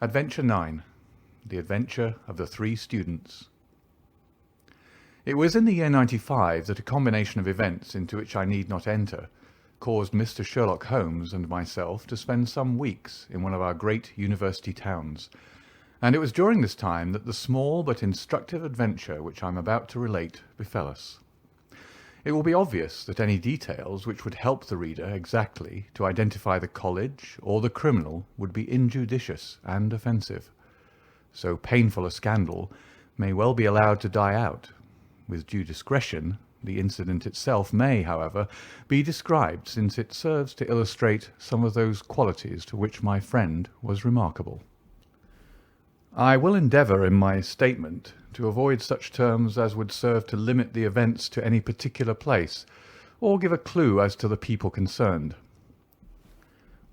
Adventure 9. The Adventure of the Three Students. It was in the year 95 that a combination of events into which I need not enter caused Mr. Sherlock Holmes and myself to spend some weeks in one of our great university towns, and it was during this time that the small but instructive adventure which I am about to relate befell us. It will be obvious that any details which would help the reader exactly to identify the college or the criminal would be injudicious and offensive. So painful a scandal may well be allowed to die out. With due discretion, the incident itself may, however, be described, since it serves to illustrate some of those qualities to which my friend was remarkable. I will endeavour in my statement to avoid such terms as would serve to limit the events to any particular place, or give a clue as to the people concerned.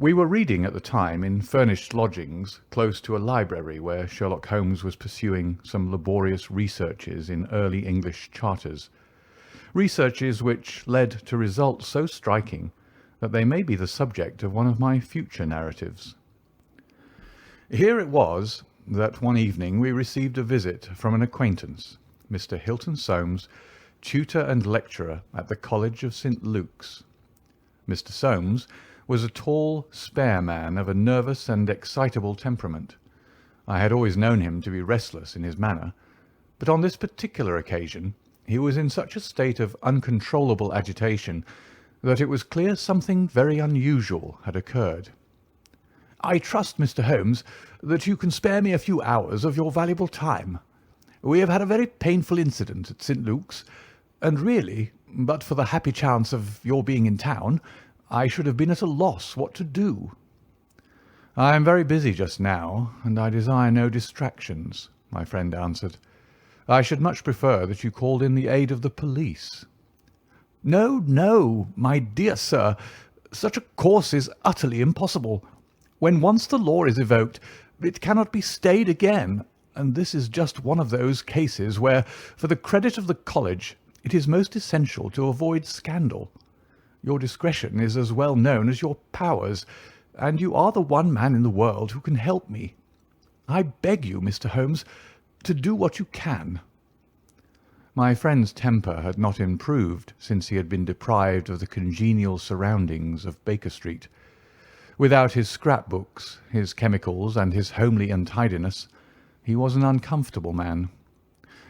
We were reading at the time in furnished lodgings close to a library where Sherlock Holmes was pursuing some laborious researches in early English charters, researches which led to results so striking that they may be the subject of one of my future narratives. Here it was that one evening we received a visit from an acquaintance, Mr. Hilton Soames, tutor and lecturer at the College of St. Luke's. Mr. Soames was a tall, spare man of a nervous and excitable temperament. I had always known him to be restless in his manner, but on this particular occasion he was in such a state of uncontrollable agitation that it was clear something very unusual had occurred. "I trust, Mr. Holmes, that you can spare me a few hours of your valuable time. We have had a very painful incident at St. Luke's, and really, but for the happy chance of your being in town, I should have been at a loss what to do." "I am very busy just now, and I desire no distractions," my friend answered. "I should much prefer that you called in the aid of the police." "No, no, my dear sir. Such a course is utterly impossible. When once the law is evoked, it cannot be stayed again, and this is just one of those cases where, for the credit of the college, it is most essential to avoid scandal. Your discretion is as well known as your powers, and you are the one man in the world who can help me. I beg you, Mr. Holmes, to do what you can." My friend's temper had not improved since he had been deprived of the congenial surroundings of Baker Street. Without his scrap-books, his chemicals, and his homely untidiness, he was an uncomfortable man.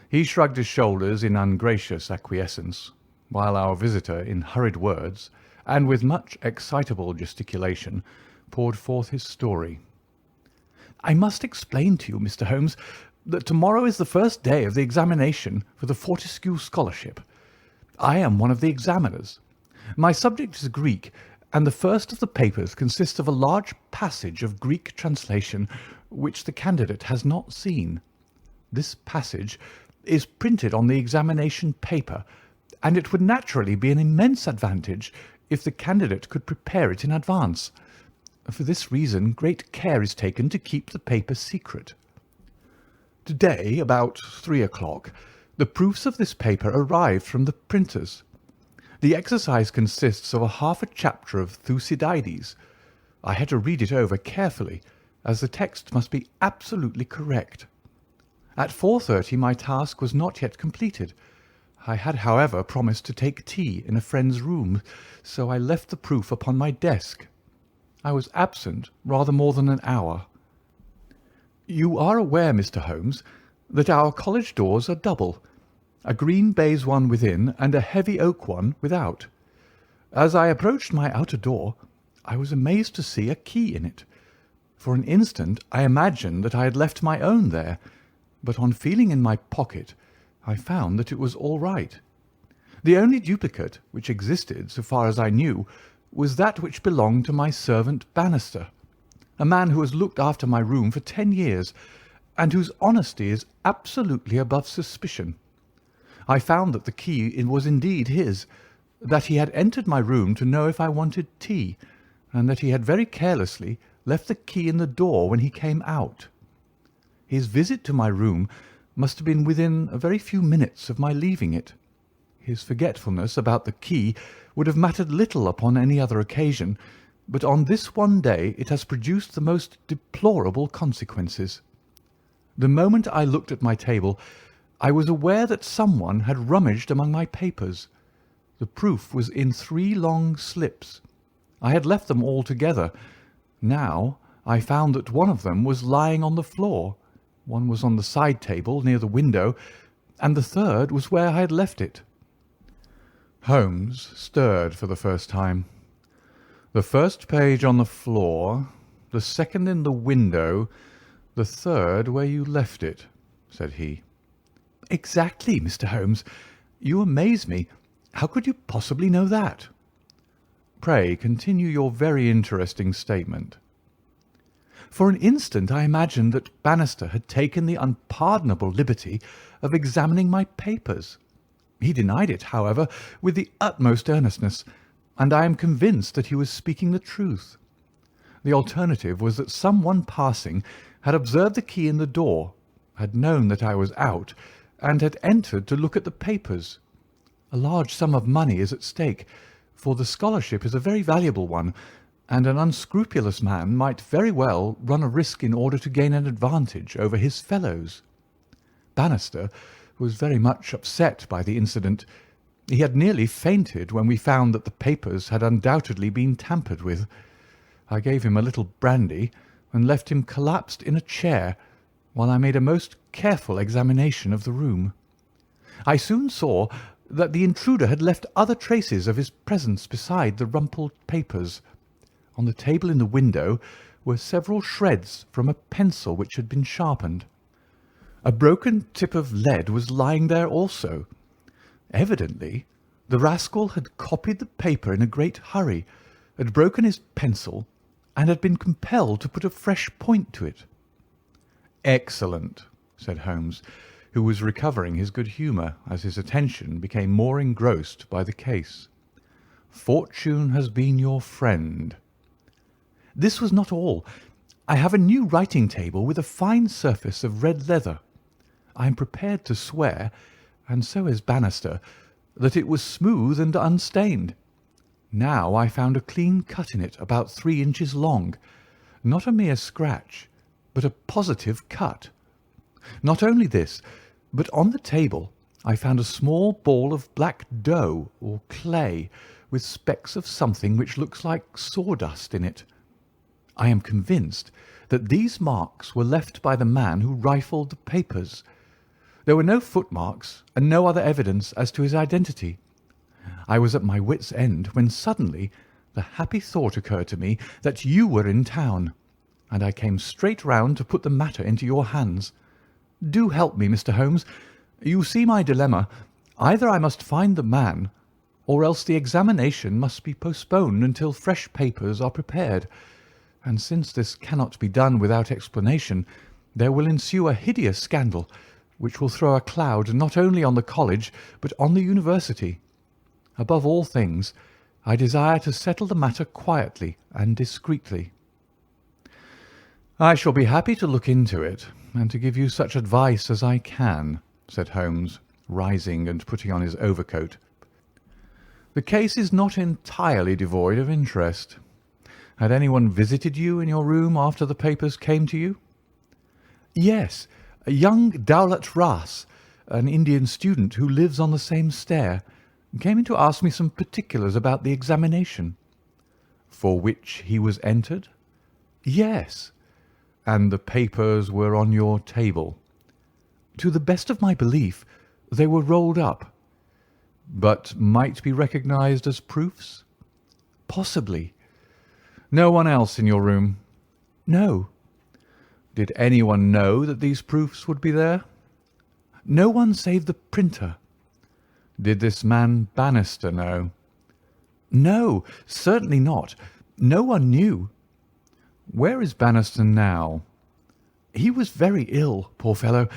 He shrugged his shoulders in ungracious acquiescence, while our visitor, in hurried words, and with much excitable gesticulation, poured forth his story. "I must explain to you, Mr. Holmes, that tomorrow is the first day of the examination for the Fortescue Scholarship. I am one of the examiners. My subject is Greek, and the first of the papers consists of a large passage of Greek translation which the candidate has not seen. This passage is printed on the examination paper, and it would naturally be an immense advantage if the candidate could prepare it in advance. For this reason great care is taken to keep the paper secret. To-day, about 3 o'clock, the proofs of this paper arrived from the printers. The exercise consists of half a chapter of Thucydides. I had to read it over carefully, as the text must be absolutely correct. At 4:30 my task was not yet completed. I had, however, promised to take tea in a friend's room, so I left the proof upon my desk. I was absent rather more than an hour. You are aware, Mr. Holmes, that our college doors are double, a green baize one within and a heavy oak one without. As I approached my outer door, I was amazed to see a key in it. For an instant I imagined that I had left my own there, but on feeling in my pocket, I found that it was all right. The only duplicate which existed, so far as I knew, was that which belonged to my servant Bannister, a man who has looked after my room for 10 years, and whose honesty is absolutely above suspicion. I found that the key was indeed his, that he had entered my room to know if I wanted tea, and that he had very carelessly left the key in the door when he came out. His visit to my room must have been within a very few minutes of my leaving it. His forgetfulness about the key would have mattered little upon any other occasion, but on this one day it has produced the most deplorable consequences. The moment I looked at my table, I was aware that someone had rummaged among my papers. The proof was in 3 long slips. I had left them all together. Now I found that one of them was lying on the floor, one was on the side table near the window, and the third was where I had left it. Holmes stirred for the first time. The first page on the floor, the second in the window, the third where you left it, said he. Exactly, Mr. Holmes. You amaze me. How could you possibly know that? Pray continue your very interesting statement. For an instant I imagined that Bannister had taken the unpardonable liberty of examining my papers. He denied it, however, with the utmost earnestness, and I am convinced that he was speaking the truth. The alternative was that some one passing had observed the key in the door, had known that I was out, and had entered to look at the papers. A large sum of money is at stake, for the scholarship is a very valuable one, and an unscrupulous man might very well run a risk in order to gain an advantage over his fellows. Bannister was very much upset by the incident. He had nearly fainted when we found that the papers had undoubtedly been tampered with. I gave him a little brandy and left him collapsed in a chair while I made a most careful examination of the room. I soon saw that the intruder had left other traces of his presence beside the rumpled papers. On the table in the window were several shreds from a pencil which had been sharpened. A broken tip of lead was lying there also. Evidently, the rascal had copied the paper in a great hurry, had broken his pencil, and had been compelled to put a fresh point to it. Excellent, said Holmes, who was recovering his good humour as his attention became more engrossed by the case. Fortune has been your friend. This was not all. I have a new writing table with a fine surface of red leather. I am prepared to swear, and so is Bannister, that it was smooth and unstained. Now I found a clean cut in it about 3 inches long, not a mere scratch, but a positive cut. Not only this, but on the table I found a small ball of black dough or clay with specks of something which looks like sawdust in it. I am convinced that these marks were left by the man who rifled the papers. There were no footmarks and no other evidence as to his identity. I was at my wits' end when suddenly the happy thought occurred to me that you were in town, and I came straight round to put the matter into your hands. Do help me, Mr. Holmes. You see my dilemma. Either I must find the man, or else the examination must be postponed until fresh papers are prepared, and since this cannot be done without explanation, there will ensue a hideous scandal, which will throw a cloud not only on the college, but on the university. Above all things, I desire to settle the matter quietly and discreetly. I shall be happy to look into it, and to give you such advice as I can, said Holmes, rising and putting on his overcoat. The case is not entirely devoid of interest. Had anyone visited you in your room after the papers came to you? Yes, a young Dowlett Ras, an Indian student who lives on the same stair, came in to ask me some particulars about the examination. For which he was entered? Yes. And the papers were on your table? To the best of my belief, they were rolled up. But might be recognized as proofs? Possibly. No one else in your room? No. Did anyone know that these proofs would be there? No one save the printer. Did this man Bannister know? No, certainly not. No one knew. Where is Bannister now? He was very ill, poor fellow.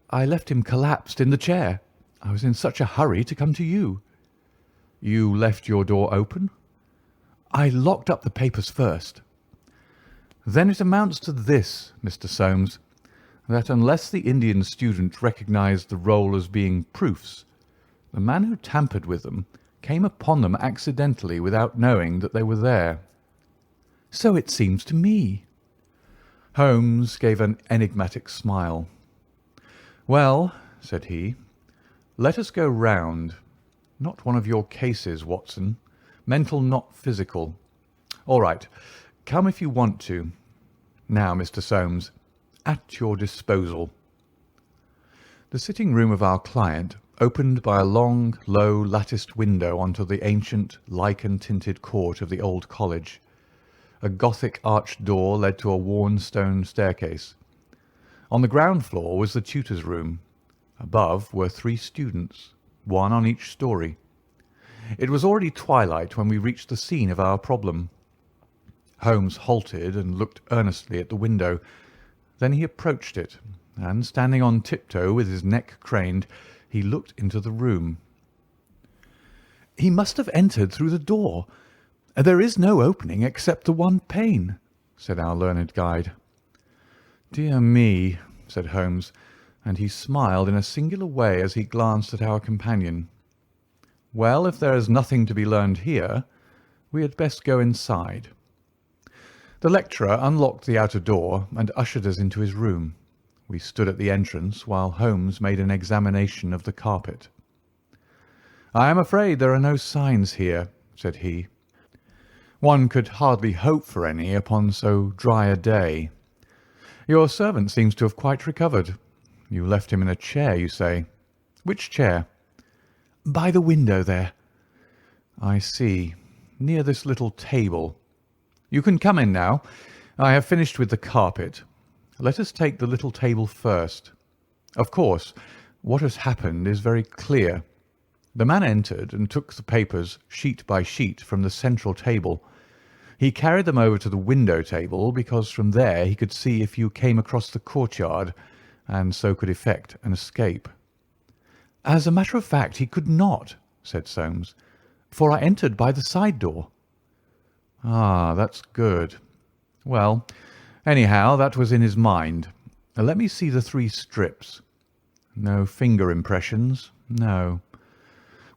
I left him collapsed in the chair. I was in such a hurry to come to you. You left your door open? I locked up the papers first. Then it amounts to this, Mr. Soames, that unless the Indian student recognized the roll as being proofs, the man who tampered with them came upon them accidentally without knowing that they were there. So it seems to me. Holmes gave an enigmatic smile. Well, said he, let us go round. Not one of your cases, Watson. Mental, not physical. All right. Come if you want to. Now, Mr. Soames, at your disposal. The sitting room of our client opened by a long, low, latticed window onto the ancient, lichen-tinted court of the old college. A Gothic arched door led to a worn stone staircase. On the ground floor was the tutor's room. Above were 3 students, one on each story. It was already twilight when we reached the scene of our problem. Holmes halted and looked earnestly at the window. Then he approached it, and standing on tiptoe with his neck craned, he looked into the room. He must have entered through the door. There is no opening except the one pane, said our learned guide. Dear me, said Holmes, and he smiled in a singular way as he glanced at our companion. Well, if there is nothing to be learned here, we had best go inside. The lecturer unlocked the outer door and ushered us into his room. We stood at the entrance while Holmes made an examination of the carpet. I am afraid there are no signs here, said he. One could hardly hope for any upon so dry a day. Your servant seems to have quite recovered. You left him in a chair, you say. Which chair? By the window there. I see. Near this little table. You can come in now. I have finished with the carpet. Let us take the little table first. Of course, what has happened is very clear. The man entered and took the papers sheet by sheet from the central table. He carried them over to the window table because from there he could see if you came across the courtyard and so could effect an escape. As a matter of fact, he could not, said Soames, for I entered by the side door. Ah, that's good. Well, anyhow, that was in his mind. Let me see the 3 strips. No finger impressions, no.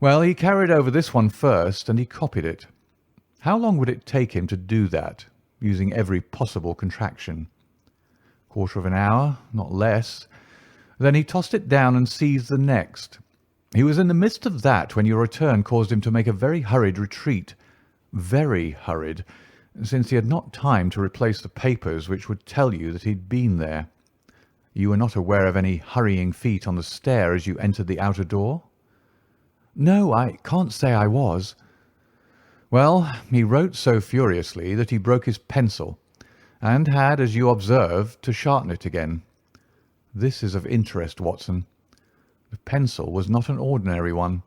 Well, he carried over this one first, and he copied it. How long would it take him to do that, using every possible contraction? Quarter of an hour, not less. Then he tossed it down and seized the next. He was in the midst of that when your return caused him to make a very hurried retreat. Very hurried, since he had not time to replace the papers which would tell you that he'd been there. You were not aware of any hurrying feet on the stair as you entered the outer door? No, I can't say I was. Well, he wrote so furiously that he broke his pencil, and had, as you observed, to sharpen it again. This is of interest, Watson. The pencil was not an ordinary one.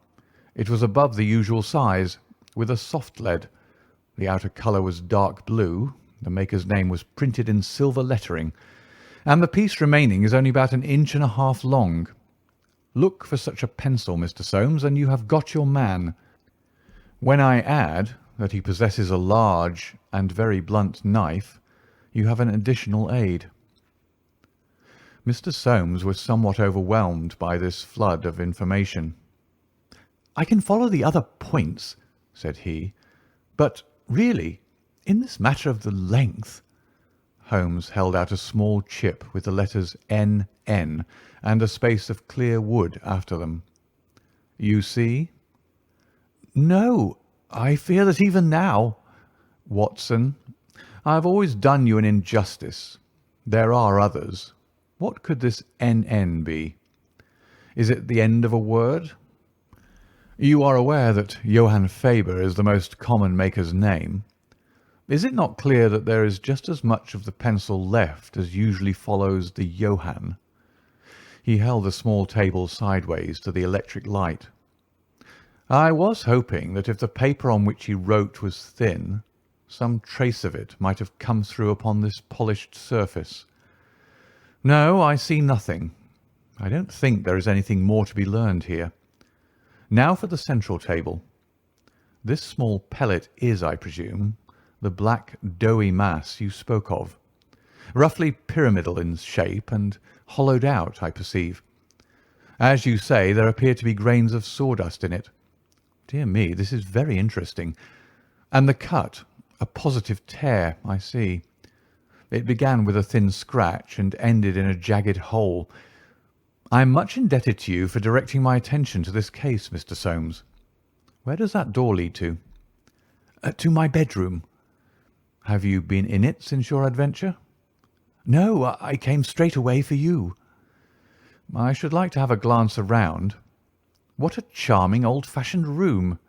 It was above the usual size, with a soft lead. The outer colour was dark blue, the maker's name was printed in silver lettering, and the piece remaining is only about 1.5 inches long. Look for such a pencil, Mr. Soames, and you have got your man. When I add that he possesses a large and very blunt knife, you have an additional aid. Mr. Soames was somewhat overwhelmed by this flood of information. I can follow the other points, said he, but really, in this matter of the length— Holmes held out a small chip with the letters N.N. and a space of clear wood after them. You see? No, I fear that even now— Watson, I have always done you an injustice. There are others. What could this N.N. be? Is it the end of a word? You are aware that Johann Faber is the most common maker's name. Is it not clear that there is just as much of the pencil left as usually follows the Johann? He held the small table sideways to the electric light. I was hoping that if the paper on which he wrote was thin, some trace of it might have come through upon this polished surface. No, I see nothing. I don't think there is anything more to be learned here. Now for the central table. This small pellet is, I presume, the black doughy mass you spoke of. Roughly pyramidal in shape and hollowed out, I perceive. As you say, there appear to be grains of sawdust in it. Dear me, this is very interesting. And the cut, A positive tear, I see. It began with a thin scratch and ended in a jagged hole. I am much indebted to you for directing my attention to this case, Mr. Soames. Where does that door lead to?" "To my bedroom." "Have you been in it since your adventure?" "No, I came straight away for you." "I should like to have a glance around. What a charming old-fashioned room!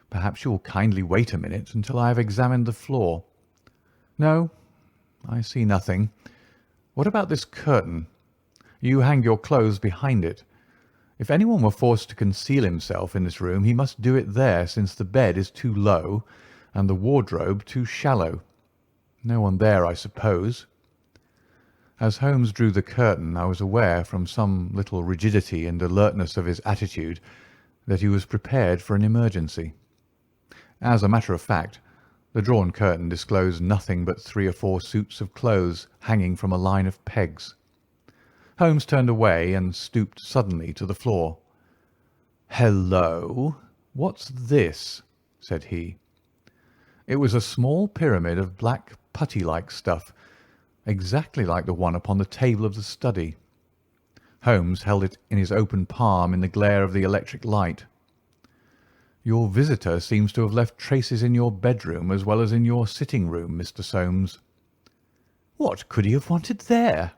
Perhaps you will kindly wait a minute until I have examined the floor. No, I see nothing. What about this curtain? You hang your clothes behind it. If anyone were forced to conceal himself in this room, he must do it there, since the bed is too low and the wardrobe too shallow. No one there, I suppose." As Holmes drew the curtain, I was aware, from some little rigidity and alertness of his attitude, that he was prepared for an emergency. As a matter of fact, the drawn curtain disclosed nothing but 3 or 4 suits of clothes hanging from a line of pegs. Holmes turned away and stooped suddenly to the floor. "Hello! What's this?" said he. It was a small pyramid of black putty-like stuff, exactly like the one upon the table of the study. Holmes held it in his open palm in the glare of the electric light. "Your visitor seems to have left traces in your bedroom as well as in your sitting-room, Mr. Soames." "What could he have wanted there?"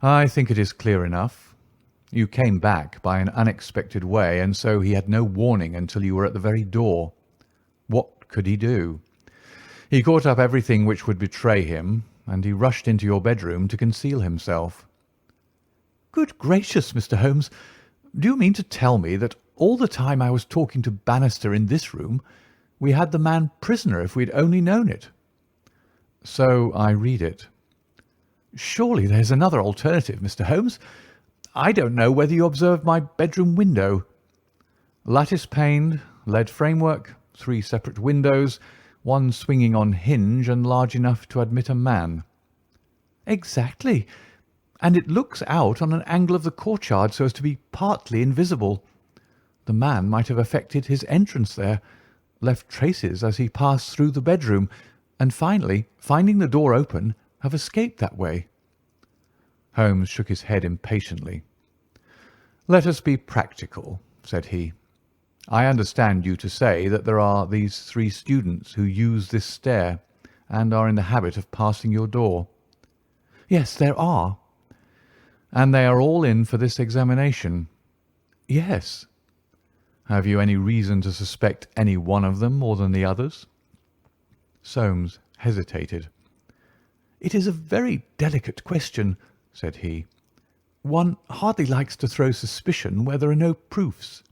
"I think it is clear enough. You came back by an unexpected way, and so he had no warning until you were at the very door. What could he do? He caught up everything which would betray him, and he rushed into your bedroom to conceal himself." "Good gracious, Mr. Holmes! Do you mean to tell me that all the time I was talking to Bannister in this room, we had the man prisoner if we had only known it?" "So I read it." "Surely there's another alternative, Mr. Holmes. I don't know whether you observed my bedroom window." "Lattice-paned, lead framework, 3 separate windows, one swinging on hinge and large enough to admit a man." "Exactly. And it looks out on an angle of the courtyard so as to be partly invisible. The man might have effected his entrance there, left traces as he passed through the bedroom, and finally, finding the door open, have escaped that way." Holmes shook his head impatiently. "Let us be practical," said he. "I understand you to say that there are these 3 students who use this stair and are in the habit of passing your door." "Yes, there are." "And they are all in for this examination?" "Yes." "Have you any reason to suspect any one of them more than the others?" Soames hesitated. "It is a very delicate question," said he. "One hardly likes to throw suspicion where there are no proofs."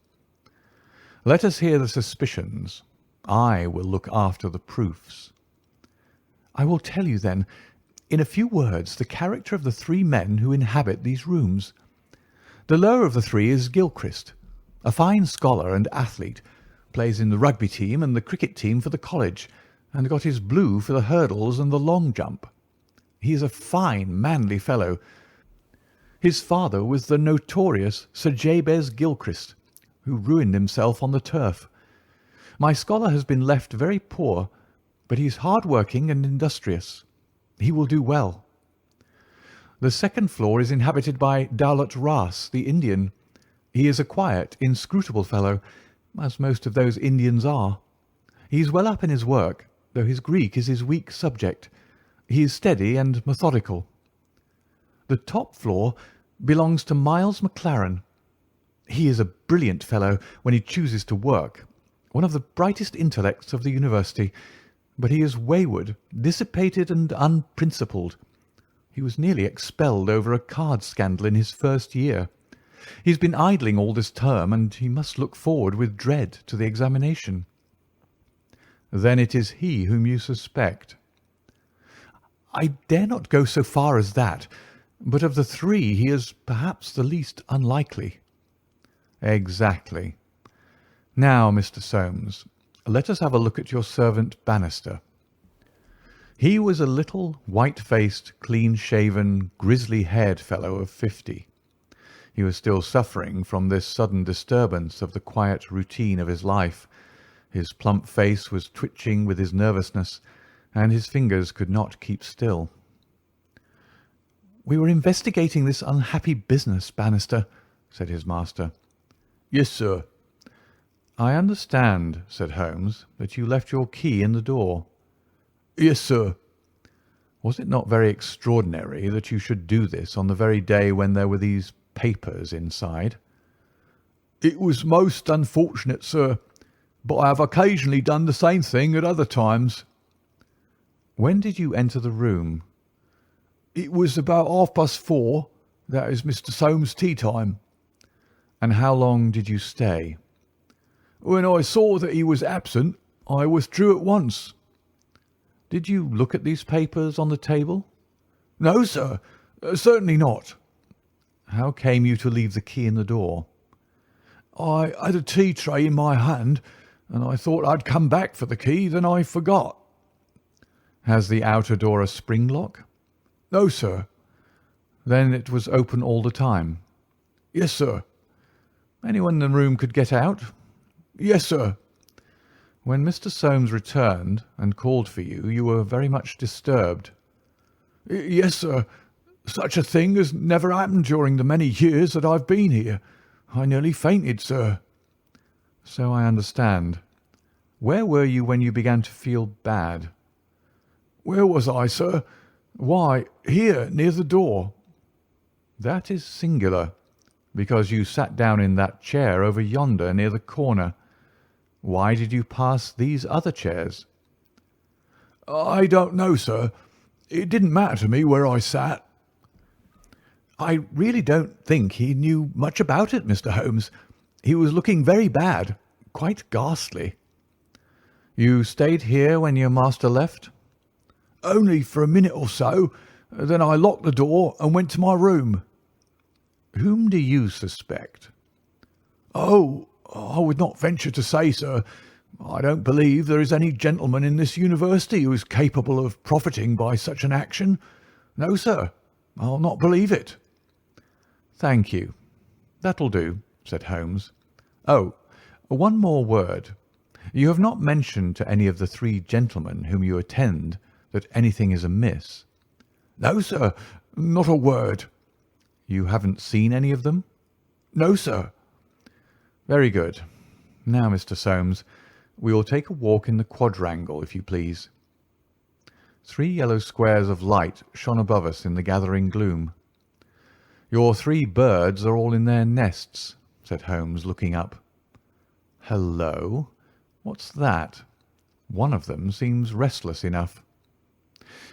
"Let us hear the suspicions. I will look after the proofs." "I will tell you, then, in a few words, the character of the 3 men who inhabit these rooms. The lower of the 3 is Gilchrist, a fine scholar and athlete, plays in the rugby team and the cricket team for the college, and got his blue for the hurdles and the long jump. He is a fine, manly fellow. His father was the notorious Sir Jabez Gilchrist, who ruined himself on the turf. My scholar has been left very poor, but he is hard-working and industrious. He will do well. The 2nd floor is inhabited by Daulat Ras, the Indian. He is a quiet, inscrutable fellow, as most of those Indians are. He is well up in his work, though his Greek is his weak subject. He is steady and methodical. The top floor belongs to Miles Maclaren. He is a brilliant fellow when he chooses to work, one of the brightest intellects of the university, but he is wayward, dissipated, and unprincipled. He was nearly expelled over a card scandal in his first year. He has been idling all this term, and he must look forward with dread to the examination." "Then it is he whom you suspect?" "I dare not go so far as that, but of the 3 he is perhaps the least unlikely." "Exactly. Now, Mr. Soames, let us have a look at your servant Bannister." He was a little, white-faced, clean-shaven, grizzly-haired fellow of 50. He was still suffering from this sudden disturbance of the quiet routine of his life. His plump face was twitching with his nervousness, and his fingers could not keep still. "We were investigating this unhappy business, Bannister," said his master. "Yes, sir." "I understand," said Holmes, "that you left your key in the door." "Yes, sir." "Was it not very extraordinary that you should do this on the very day when there were these papers inside?" "It was most unfortunate, sir, but I have occasionally done the same thing at other times." "When did you enter the room?" "It was about 4:30. That is Mr. Soames' tea time." "And how long did you stay?" "When I saw that he was absent, I withdrew at once." "Did you look at these papers on the table?" "No, sir, certainly not." "How came you to leave the key in the door?" "I had a tea tray in my hand, and I thought I'd come back for the key, then I forgot." "Has the outer door a spring lock?" "No, sir." "Then it was open all the time?" "Yes, sir." "Anyone in the room could get out?" "Yes, sir." "When Mr. Soames returned and called for you, you were very much disturbed?" "Yes, sir. Such a thing has never happened during the many years that I've been here. I nearly fainted, sir." "So I understand. Where were you when you began to feel bad?" "Where was I, sir? Why, here, near the door." "That is singular, because you sat down in that chair over yonder near the corner. Why did you pass these other chairs?" "I don't know, sir. It didn't matter to me where I sat." "I really don't think he knew much about it, Mr. Holmes. He was looking very bad, quite ghastly." "You stayed here when your master left?" "Only for a minute or so. Then I locked the door and went to my room." "Whom do you suspect?" "Oh, I would not venture to say, sir. I don't believe there is any gentleman in this university who is capable of profiting by such an action. No, sir, I'll not believe it." "Thank you. That'll do," said Holmes. "Oh, one more word. You have not mentioned to any of the three gentlemen whom you attend that anything is amiss?" "No, sir, not a word." "You haven't seen any of them?" "No, sir." "Very good. Now, Mr. Soames, we will take a walk in the quadrangle, if you please." 3 yellow squares of light shone above us in the gathering gloom. "Your 3 birds are all in their nests," said Holmes, looking up. "Hello! What's that? One of them seems restless enough."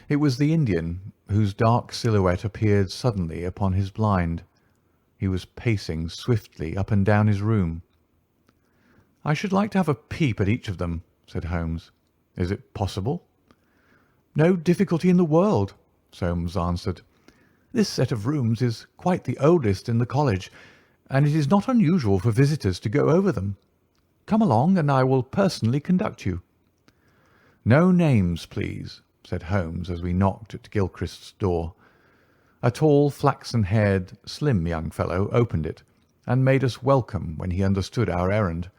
It was the Indian, whose dark silhouette appeared suddenly upon his blind. He was pacing swiftly up and down his room. "I should like to have a peep at each of them," said Holmes. "Is it possible?" "No difficulty in the world," Soames answered. "This set of rooms is quite the oldest in the college, and it is not unusual for visitors to go over them. Come along, and I will personally conduct you." "No names, please," said Holmes as we knocked at Gilchrist's door. A tall, flaxen-haired, slim young fellow opened it, and made us welcome when he understood our errand.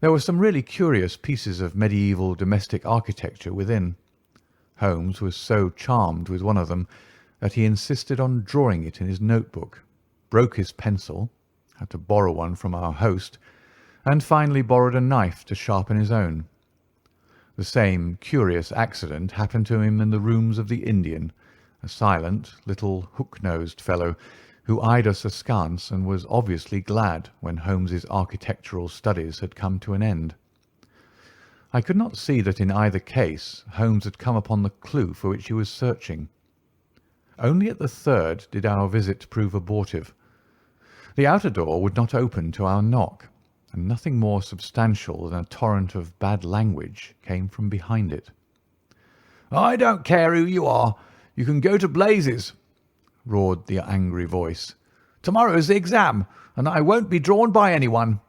There were some really curious pieces of medieval domestic architecture within. Holmes was so charmed with one of them that he insisted on drawing it in his notebook, broke his pencil, had to borrow one from our host, and finally borrowed a knife to sharpen his own. The same curious accident happened to him in the rooms of the Indian, a silent, little, hook-nosed fellow who eyed us askance and was obviously glad when Holmes's architectural studies had come to an end. I could not see that in either case Holmes had come upon the clue for which he was searching. Only at the third did our visit prove abortive. The outer door would not open to our knock, and nothing more substantial than a torrent of bad language came from behind it. "I don't care who you are. You can go to blazes," roared the angry voice. "Tomorrow is the exam, and I won't be drawn by anyone."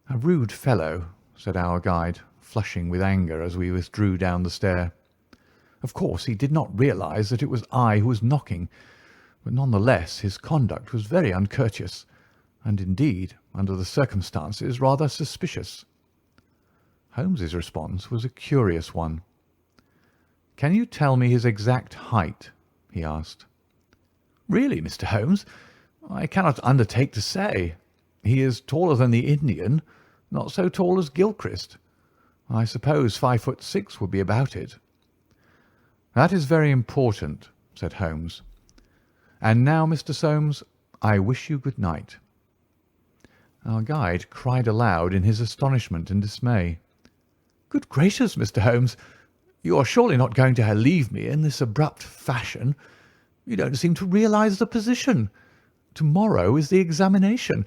"A rude fellow," said our guide, flushing with anger as we withdrew down the stair. Of course he did not realize that it was I who was knocking, but none the less his conduct was very uncourteous, and indeed, under the circumstances, rather suspicious. Holmes's response was a curious one. "Can you tell me his exact height?" he asked. "Really, Mr. Holmes, I cannot undertake to say. He is taller than the Indian, not so tall as Gilchrist. I suppose 5'6" would be about it." "That is very important," said Holmes. "And now, Mr. Soames, I wish you good night." Our guide cried aloud in his astonishment and dismay. "Good gracious, Mr. Holmes, you are surely not going to leave me in this abrupt fashion. You don't seem to realise the position. To-morrow is the examination.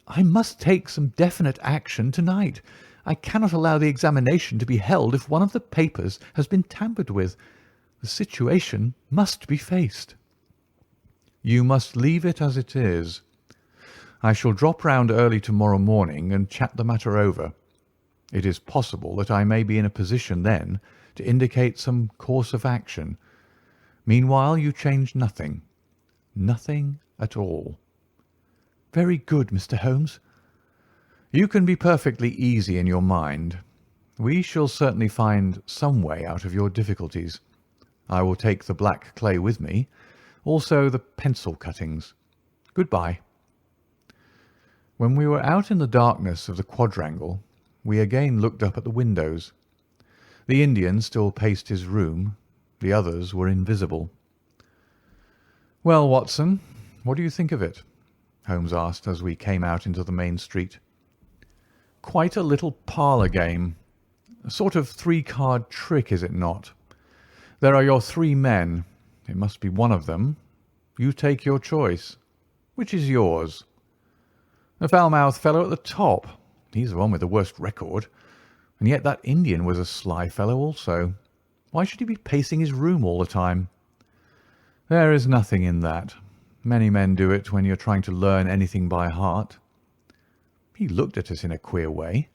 I must take some definite action to-night. I cannot allow the examination to be held if one of the papers has been tampered with. The situation must be faced." "You must leave it as it is. I shall drop round early to-morrow morning and chat the matter over. It is possible that I may be in a position then to indicate some course of action. Meanwhile you change nothing. Nothing at all." "Very good, Mr. Holmes." "You can be perfectly easy in your mind. We shall certainly find some way out of your difficulties. I will take the black clay with me, also the pencil cuttings. Good-bye." When we were out in the darkness of the quadrangle, we again looked up at the windows. The Indian still paced his room. The others were invisible. "Well, Watson, what do you think of it?" Holmes asked as we came out into the main street. "Quite a little parlour game. A sort of three-card trick, is it not? There are your three men. It must be one of them. You take your choice. Which is yours? The foul-mouthed fellow at the top. He's the one with the worst record. And yet that Indian was a sly fellow also. Why should he be pacing his room all the time? There is nothing in that. Many men do it when you're trying to learn anything by heart." He looked at us in a queer way.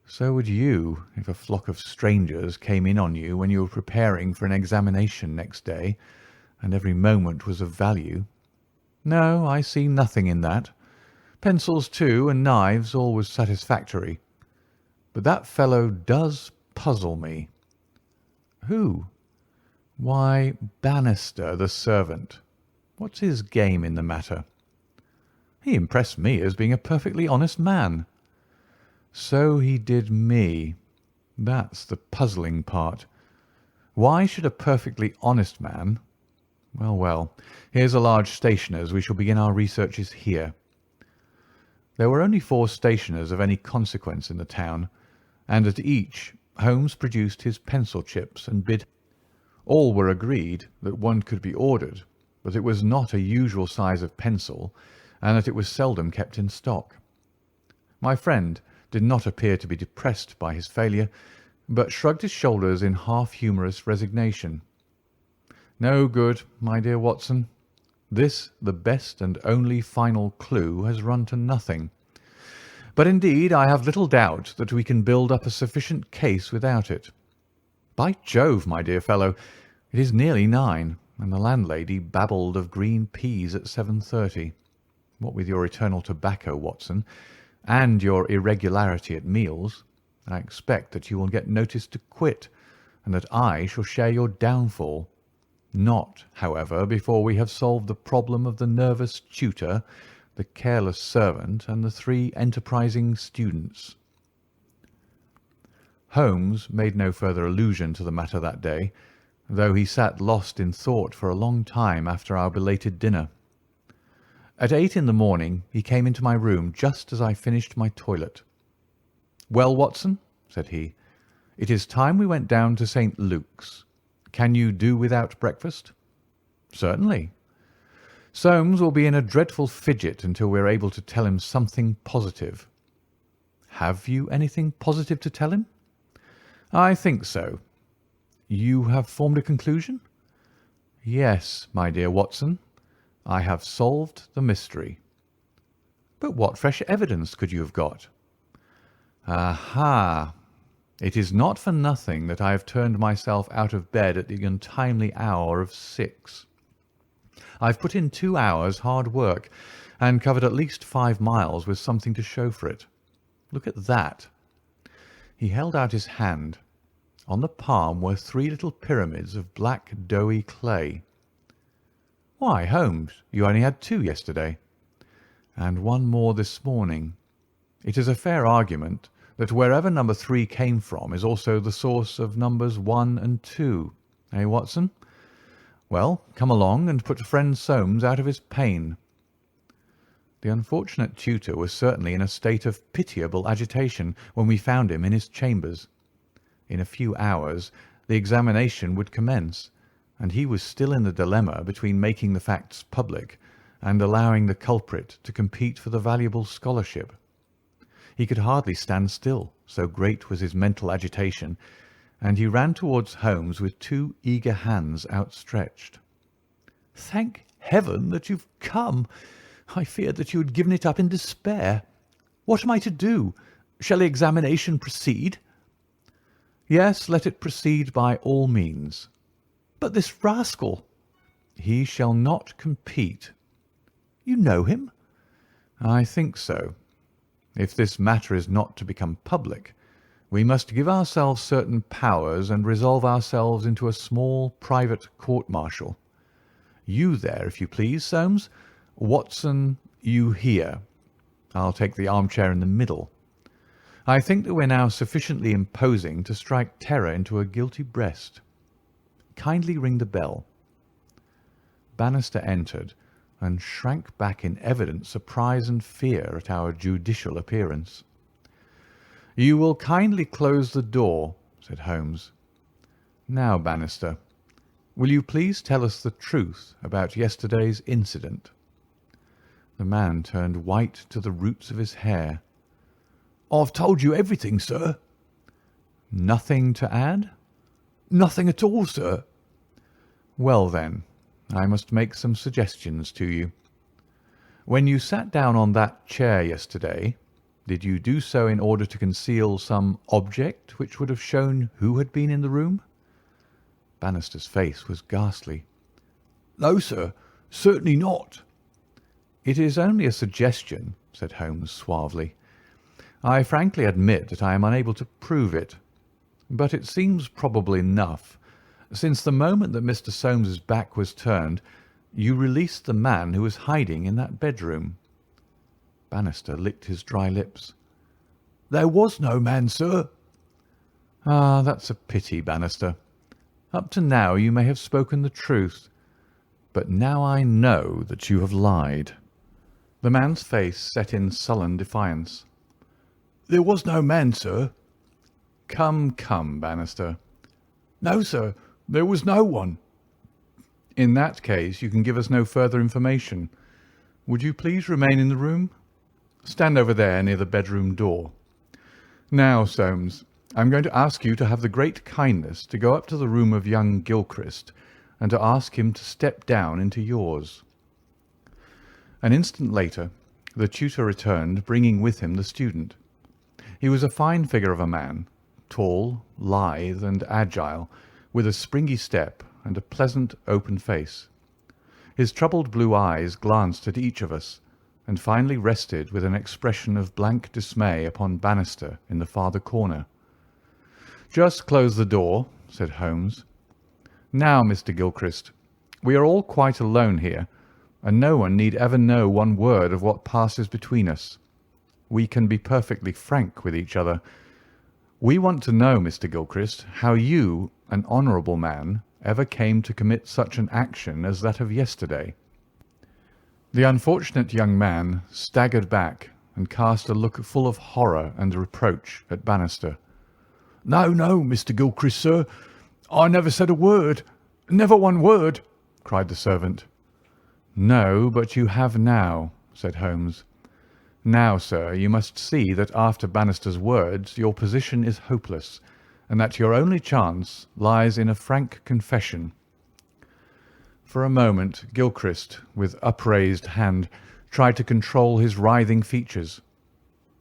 "So would you if a flock of strangers came in on you when you were preparing for an examination next day, and every moment was of value. No, I see nothing in that. Pencils, too, and knives always satisfactory. But that fellow does puzzle me." "Who?" "Why, Bannister, the servant. What's his game in the matter?" "He impressed me as being a perfectly honest man." "So he did me. That's the puzzling part. Why should a perfectly honest man— Well, well, here's a large stationer's. We shall begin our researches here." There were only 4 stationers of any consequence in the town, and at each Holmes produced his pencil chips and bid. All were agreed that one could be ordered, but it was not a usual size of pencil, and that it was seldom kept in stock. My friend did not appear to be depressed by his failure, but shrugged his shoulders in half-humorous resignation. "No good, my dear Watson. This, the best and only final clue, has run to nothing. But indeed I have little doubt that we can build up a sufficient case without it. By Jove, my dear fellow, it is nearly 9, and the landlady babbled of green peas at 7:30. What with your eternal tobacco, Watson, and your irregularity at meals, I expect that you will get notice to quit, and that I shall share your downfall. Not, however, before we have solved the problem of the nervous tutor, the careless servant, and the 3 enterprising students." Holmes made no further allusion to the matter that day, though he sat lost in thought for a long time after our belated dinner. At 8 in the morning he came into my room just as I finished my toilet. "Well, Watson," said he, "it is time we went down to St. Luke's. Can you do without breakfast?" "Certainly." "Soames will be in a dreadful fidget until we are able to tell him something positive." "Have you anything positive to tell him?" "I think so." "You have formed a conclusion?" "Yes, my dear Watson. I have solved the mystery." "But what fresh evidence could you have got?" "Aha! It is not for nothing that I have turned myself out of bed at the untimely hour of 6. I've put in 2 hours' hard work, and covered at least 5 miles with something to show for it. Look at that." He held out his hand. On the palm were 3 little pyramids of black doughy clay. "Why, Holmes, you only had 2 yesterday." "And 1 more this morning. It is a fair argument that wherever number 3 came from is also the source of numbers 1 and 2. Eh, Watson? Well, come along and put friend Soames out of his pain." The unfortunate tutor was certainly in a state of pitiable agitation when we found him in his chambers. In a few hours the examination would commence, and he was still in the dilemma between making the facts public and allowing the culprit to compete for the valuable scholarship. He could hardly stand still, so great was his mental agitation, and he ran towards Holmes with 2 eager hands outstretched. "Thank heaven that you've come. I feared that you had given it up in despair. What am I to do? Shall the examination proceed?" "Yes, let it proceed by all means." "But this rascal?" "He shall not compete." "You know him?" "I think so. If this matter is not to become public, we must give ourselves certain powers and resolve ourselves into a small private court-martial. You there, if you please, Soames. Watson, you here. I'll take the armchair in the middle. I think that we're now sufficiently imposing to strike terror into a guilty breast. Kindly ring the bell." Bannister entered and shrank back in evident surprise and fear at our judicial appearance. "You will kindly close the door," said Holmes. "Now, Bannister, will you please tell us the truth about yesterday's incident?" The man turned white to the roots of his hair. "I've told you everything, sir." "Nothing to add?" "Nothing at all, sir." "Well, then, I must make some suggestions to you. When you sat down on that chair yesterday, did you do so in order to conceal some object which would have shown who had been in the room?" Bannister's face was ghastly. "No, sir, certainly not." "It is only a suggestion," said Holmes suavely. "I frankly admit that I am unable to prove it, but it seems probable enough. Since the moment that Mr. Soames's back was turned, you released the man who was hiding in that bedroom." Bannister licked his dry lips. "There was no man, sir." "Ah, that's a pity, Bannister. Up to now you may have spoken the truth, but now I know that you have lied." The man's face set in sullen defiance. "There was no man, sir." Come, come, Bannister." "No, sir, there was no one." "In that case you can give us no further information. Would you please remain in the room? Stand over there near the bedroom door. Now, Soames, I am going to ask you to have the great kindness to go up to the room of young Gilchrist and to ask him to step down into yours." An instant later the tutor returned, bringing with him the student. He was a fine figure of a man, tall, lithe, and agile, with a springy step and a pleasant, open face. His troubled blue eyes glanced at each of us, and finally rested with an expression of blank dismay upon Bannister in the farther corner. "Just close the door," said Holmes. "Now, Mr. Gilchrist, we are all quite alone here, and no one need ever know one word of what passes between us. We can be perfectly frank with each other. We want to know, Mr. Gilchrist, how you, an honourable man, ever came to commit such an action as that of yesterday." The unfortunate young man staggered back and cast a look full of horror and reproach at Bannister. "No, no, Mr. Gilchrist, sir. I never said a word. Never one word," cried the servant. "No, but you have now," said Holmes. "Now, sir, you must see that after Bannister's words your position is hopeless, and that your only chance lies in a frank confession." For a moment Gilchrist, with upraised hand, tried to control his writhing features.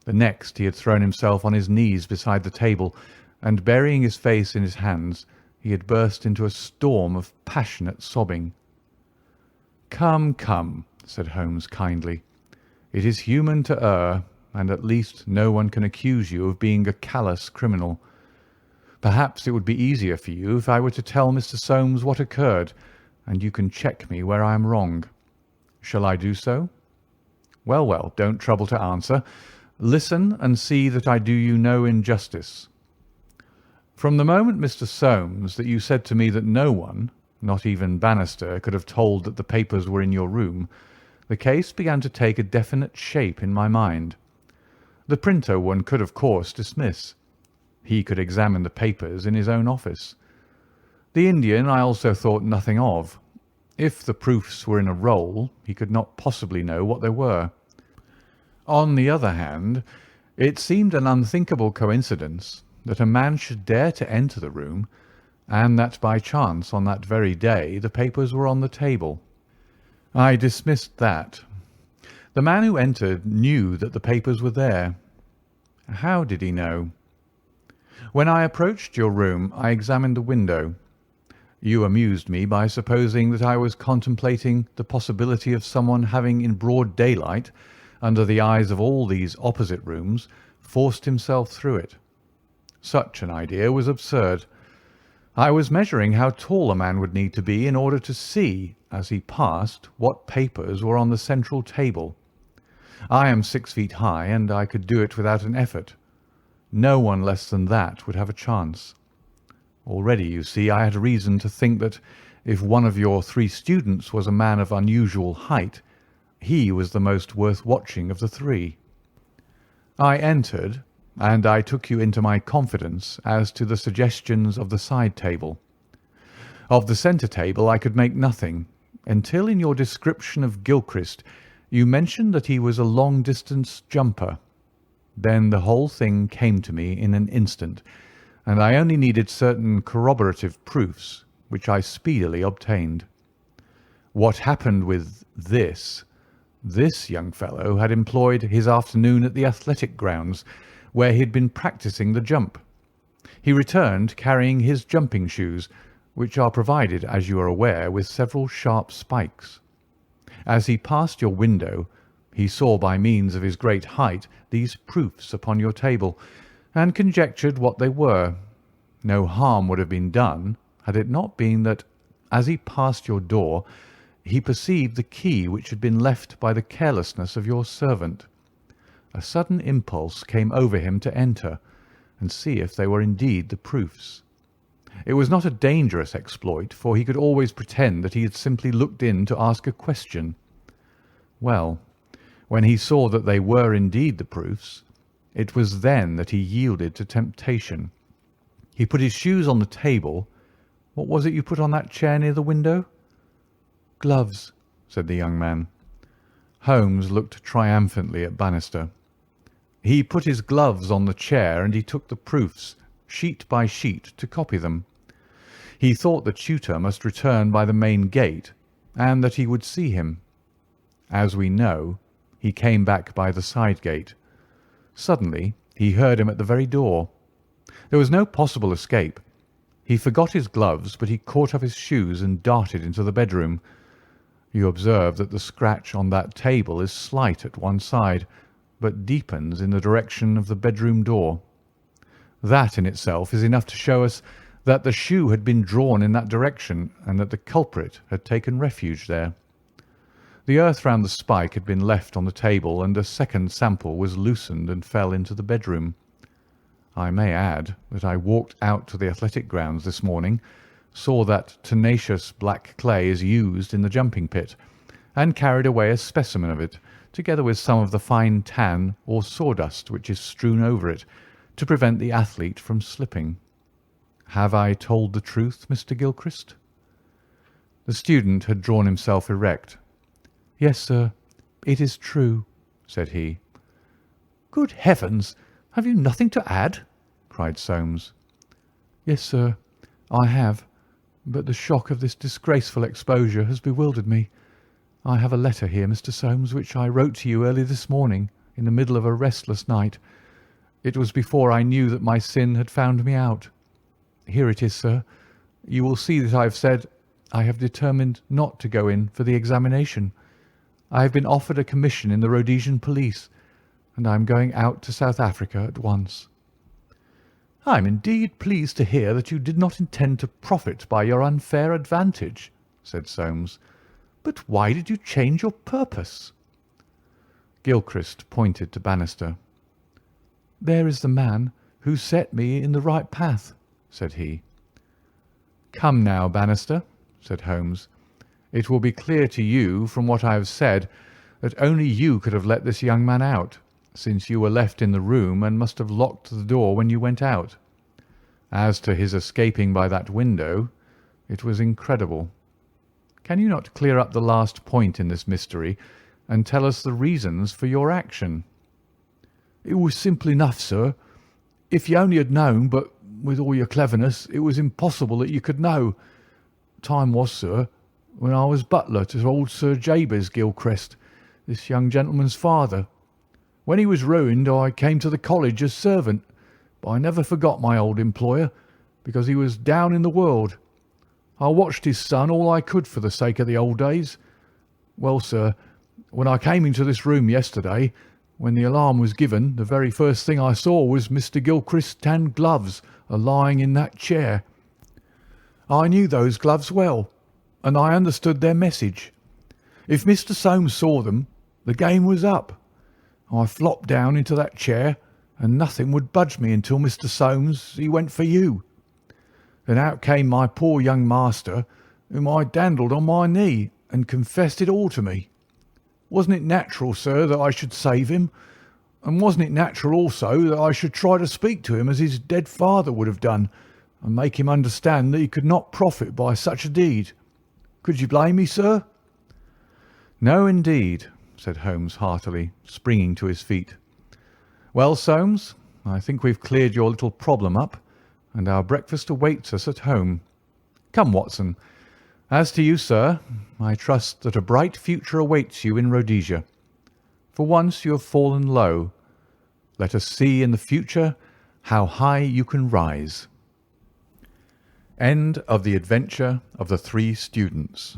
The next he had thrown himself on his knees beside the table, and burying his face in his hands, he had burst into a storm of passionate sobbing. "Come, come," said Holmes kindly. "It is human to err, and at least no one can accuse you of being a callous criminal. Perhaps it would be easier for you if I were to tell Mr. Soames what occurred, and you can check me where I am wrong. Shall I do so? Well, well, don't trouble to answer. Listen and see that I do you no injustice. From the moment, Mr. Soames, that you said to me that no one, not even Bannister, could have told that the papers were in your room, the case began to take a definite shape in my mind. The printer one could, of course, dismiss. He could examine the papers in his own office. The Indian I also thought nothing of. If the proofs were in a roll, he could not possibly know what they were. On the other hand, it seemed an unthinkable coincidence that a man should dare to enter the room, and that by chance on that very day the papers were on the table. I dismissed that. The man who entered knew that the papers were there. How did he know? When I approached your room, I examined the window. You amused me by supposing that I was contemplating the possibility of someone having in broad daylight, under the eyes of all these opposite rooms, forced himself through it. Such an idea was absurd. I was measuring how tall a man would need to be in order to see, as he passed, what papers were on the central table. I am 6 feet high, and I could do it without an effort. No one less than that would have a chance. Already, you see, I had reason to think that if one of your 3 students was a man of unusual height, he was the most worth watching of the 3. I entered, and I took you into my confidence as to the suggestions of the side table. Of the centre table I could make nothing, until in your description of Gilchrist you mentioned that he was a long-distance jumper. Then the whole thing came to me in an instant, and I only needed certain corroborative proofs, which I speedily obtained. What happened with this young fellow had employed his afternoon at the athletic grounds, where he had been practising the jump. He returned carrying his jumping shoes, which are provided, as you are aware, with several sharp spikes. As he passed your window, he saw by means of his great height these proofs upon your table, and conjectured what they were. No harm would have been done had it not been that, as he passed your door, he perceived the key which had been left by the carelessness of your servant. A sudden impulse came over him to enter and see if they were indeed the proofs. It was not a dangerous exploit, for he could always pretend that he had simply looked in to ask a question. Well, when he saw that they were indeed the proofs, it was then that he yielded to temptation. He put his shoes on the table. What was it you put on that chair near the window? Gloves, said the young man. Holmes looked triumphantly at Bannister. He put his gloves on the chair, and he took the proofs, sheet by sheet, to copy them. He thought the tutor must return by the main gate, and that he would see him. As we know, he came back by the side gate. Suddenly he heard him at the very door. There was no possible escape. He forgot his gloves, but he caught up his shoes and darted into the bedroom. You observe that the scratch on that table is slight at one side, but deepens in the direction of the bedroom door. That in itself is enough to show us that the shoe had been drawn in that direction, and that the culprit had taken refuge there. The earth round the spike had been left on the table, and a second sample was loosened and fell into the bedroom. I may add that I walked out to the athletic grounds this morning, saw that tenacious black clay is used in the jumping pit, and carried away a specimen of it, together with some of the fine tan or sawdust which is strewn over it, to prevent the athlete from slipping. Have I told the truth, Mr. Gilchrist? The student had drawn himself erect. Yes, sir, it is true, said he. Good heavens! Have you nothing to add? Cried Soames. Yes, sir, I have, but the shock of this disgraceful exposure has bewildered me. I have a letter here, Mr. Soames, which I wrote to you early this morning, in the middle of a restless night. It was before I knew that my sin had found me out. Here it is, sir. You will see that I have said I have determined not to go in for the examination. I have been offered a commission in the Rhodesian police. and I am going out to South Africa at once." "I am indeed pleased to hear that you did not intend to profit by your unfair advantage," said Soames. "But why did you change your purpose?" Gilchrist pointed to Bannister. "There is the man who set me in the right path," said he. "Come now, Bannister," said Holmes. "It will be clear to you from what I have said that only you could have let this young man out, since you were left in the room and must have locked the door when you went out. As to his escaping by that window, it was incredible. Can you not clear up the last point in this mystery and tell us the reasons for your action?" "It was simple enough, sir. If you only had known, but with all your cleverness it was impossible that you could know. Time was, sir, when I was butler to old Sir Jabez Gilchrist, this young gentleman's father. When he was ruined I came to the college as servant, but I never forgot my old employer, because he was down in the world. I watched his son all I could for the sake of the old days. Well, sir, when I came into this room yesterday, when the alarm was given, the very first thing I saw was Mr. Gilchrist's tan gloves lying in that chair. I knew those gloves well, and I understood their message. If Mr. Soames saw them, the game was up. I flopped down into that chair, and nothing would budge me until Mr. Soames he went for you. Then out came my poor young master, whom I dandled on my knee, and confessed it all to me. Wasn't it natural, sir, that I should save him? And wasn't it natural also that I should try to speak to him as his dead father would have done, and make him understand that he could not profit by such a deed? Could you blame me, sir?" "No, indeed," said Holmes heartily, springing to his feet. "Well, Soames, I think we've cleared your little problem up, and our breakfast awaits us at home. Come, Watson. As to you, sir, I trust that a bright future awaits you in Rhodesia. For once you have fallen low. Let us see in the future how high you can rise." End of The Adventure of the Three Students.